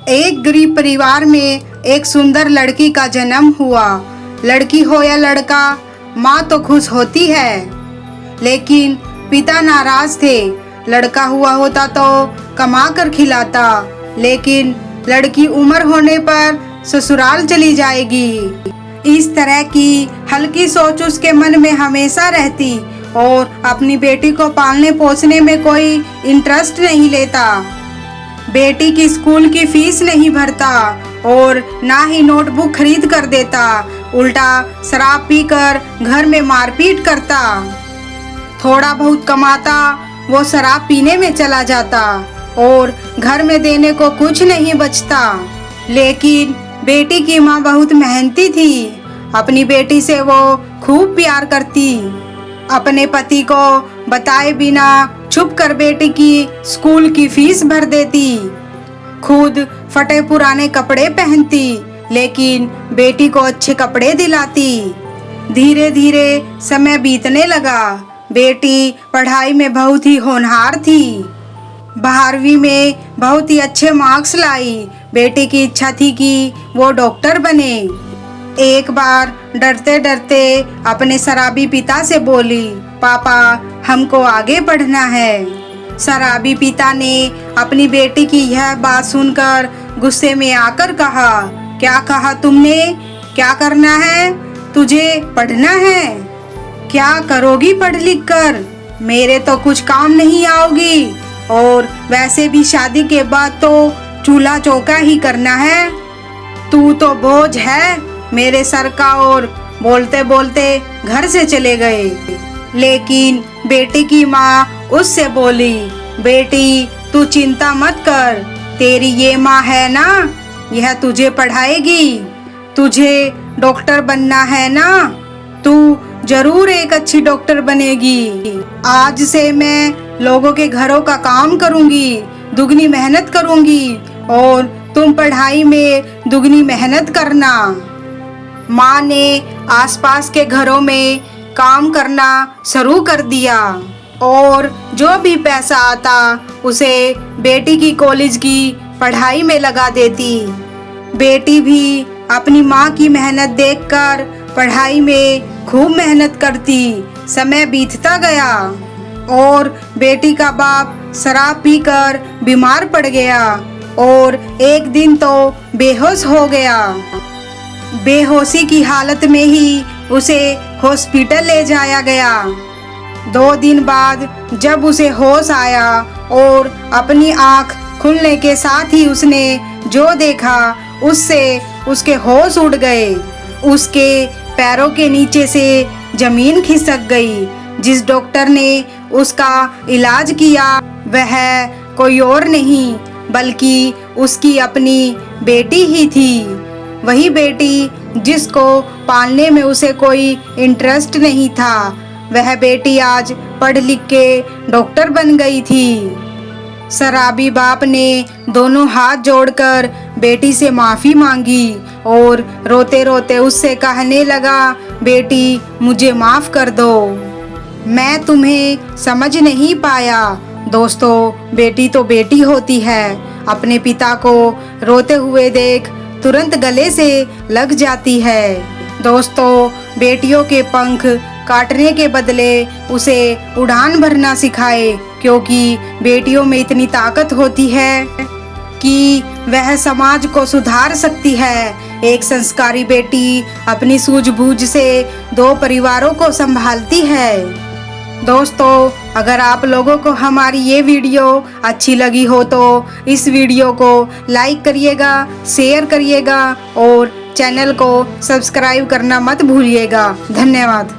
एक गरीब परिवार में एक सुंदर लड़की का जन्म हुआ। लड़की हो या लड़का, माँ तो खुश होती है, लेकिन पिता नाराज थे। लड़का हुआ होता तो कमा कर खिलाता, लेकिन लड़की उम्र होने पर ससुराल चली जाएगी। इस तरह की हल्की सोच उसके मन में हमेशा रहती और अपनी बेटी को पालने पोसने में कोई इंटरेस्ट नहीं लेता। बेटी की स्कूल की फीस नहीं भरता और ना ही नोटबुक खरीद कर देता, उल्टा शराब पीकर घर में मारपीट करता। थोड़ा बहुत कमाता वो शराब पीने में चला जाता और घर में देने को कुछ नहीं बचता। लेकिन बेटी की माँ बहुत मेहनती थी। अपनी बेटी से वो खूब प्यार करती। अपने पति को बताए बिना छुप कर बेटी की स्कूल की फीस भर देती। खुद फटे पुराने कपड़े पहनती, लेकिन बेटी को अच्छे कपड़े दिलाती। धीरे धीरे समय बीतने लगा। बेटी पढ़ाई में बहुत ही होनहार थी। 12वीं में बहुत ही अच्छे मार्क्स लाई। बेटी की इच्छा थी कि वो डॉक्टर बने। एक बार डरते डरते अपने शराबी पिता से बोली, पापा हमको आगे पढ़ना है। शराबी पिता ने अपनी बेटी की यह बात सुनकर गुस्से में आकर कहा, क्या कहा तुमने? क्या करना है? तुझे पढ़ना है? क्या करोगी पढ़ लिख कर? मेरे तो कुछ काम नहीं आओगी, और वैसे भी शादी के बाद तो चूल्हा चौका ही करना है। तू तो बोझ है मेरे सर का। और बोलते बोलते घर से चले गए। लेकिन बेटी की माँ उससे बोली, बेटी तू चिंता मत कर, तेरी ये माँ है ना, यह तुझे पढ़ाएगी। तुझे डॉक्टर बनना है ना, तू जरूर एक अच्छी डॉक्टर बनेगी। आज से मैं लोगों के घरों का काम करूंगी, दुगनी मेहनत करूंगी, और तुम पढ़ाई में दुगनी मेहनत करना। माँ ने आसपास के घरों में काम करना शुरू कर दिया और जो भी पैसा आता उसे बेटी की कॉलेज की पढ़ाई में लगा देती। बेटी भी अपनी माँ की मेहनत देखकर पढ़ाई में खूब मेहनत करती। समय बीतता गया और बेटी का बाप शराब पीकर बीमार पड़ गया और एक दिन तो बेहोश हो गया। बेहोशी की हालत में ही उसे हॉस्पिटल ले जाया गया। 2 दिन बाद जब उसे होश आया और अपनी आँख खुलने के साथ ही उसने जो देखा उससे उसके होश उड़ गए। उसके पैरों के नीचे से जमीन खिसक गई। जिस डॉक्टर ने उसका इलाज किया वह कोई और नहीं बल्कि उसकी अपनी बेटी ही थी। वही बेटी जिसको पालने में उसे कोई इंटरेस्ट नहीं था, वह बेटी आज पढ़ लिख के डॉक्टर बन गई थी। शराबी बाप ने दोनों हाथ जोड़कर बेटी से माफ़ी मांगी और रोते रोते उससे कहने लगा, बेटी मुझे माफ़ कर दो, मैं तुम्हें समझ नहीं पाया। दोस्तों, बेटी तो बेटी होती है। अपने पिता को रोते हुए देख तुरंत गले से लग जाती है। दोस्तों, बेटियों के पंख काटने के बदले उसे उड़ान भरना सिखाए, क्योंकि बेटियों में इतनी ताकत होती है कि वह समाज को सुधार सकती है। एक संस्कारी बेटी अपनी सूझबूझ से 2 परिवारों को संभालती है। दोस्तों, अगर आप लोगों को हमारी ये वीडियो अच्छी लगी हो तो इस वीडियो को लाइक करिएगा, शेयर करिएगा और चैनल को सब्सक्राइब करना मत भूलिएगा। धन्यवाद।